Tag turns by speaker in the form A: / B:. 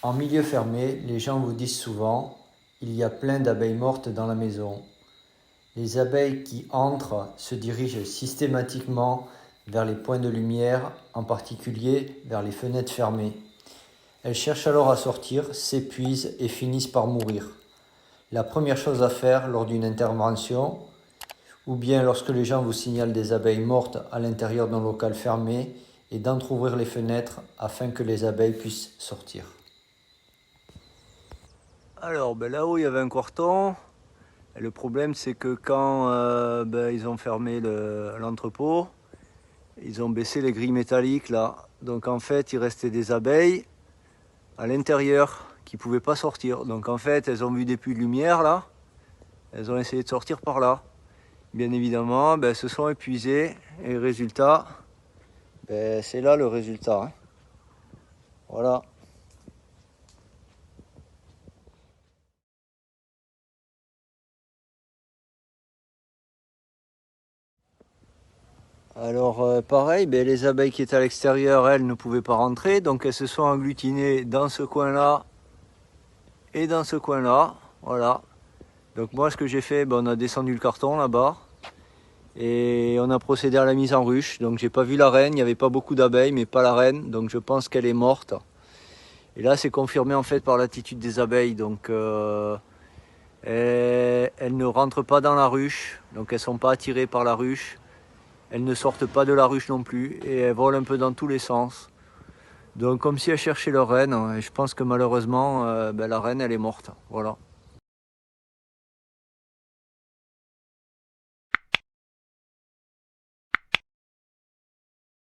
A: En milieu fermé, les gens vous disent souvent « il y a plein d'abeilles mortes dans la maison ». Les abeilles qui entrent se dirigent systématiquement vers les points de lumière, en particulier vers les fenêtres fermées. Elles cherchent alors à sortir, s'épuisent et finissent par mourir. La première chose à faire lors d'une intervention, ou bien lorsque les gens vous signalent des abeilles mortes à l'intérieur d'un local fermé, est d'entrouvrir les fenêtres afin que les abeilles puissent sortir. Alors là-haut il y avait un quarton. Et le problème c'est que quand ils ont fermé l'entrepôt, ils ont baissé les grilles métalliques là. Donc en fait il restait des abeilles à l'intérieur qui ne pouvaient pas sortir. Donc en fait elles ont vu des puits de lumière là. Elles ont essayé de sortir par là. Bien évidemment, elles se sont épuisées et le résultat, c'est là le résultat. Hein. Voilà. Alors pareil, les abeilles qui étaient à l'extérieur, elles ne pouvaient pas rentrer, donc elles se sont agglutinées dans ce coin-là et dans ce coin-là. Voilà. Donc moi ce que j'ai fait, on a descendu le carton là-bas et on a procédé à la mise en ruche. Donc j'ai pas vu la reine, il n'y avait pas beaucoup d'abeilles, mais pas la reine, donc je pense qu'elle est morte. Et là c'est confirmé en fait par l'attitude des abeilles, donc elles ne rentrent pas dans la ruche, donc elles ne sont pas attirées par la ruche. Elles ne sortent pas de la ruche non plus et elles volent un peu dans tous les sens. Donc comme si elles cherchaient leur reine, et je pense que malheureusement la reine elle est morte. Voilà.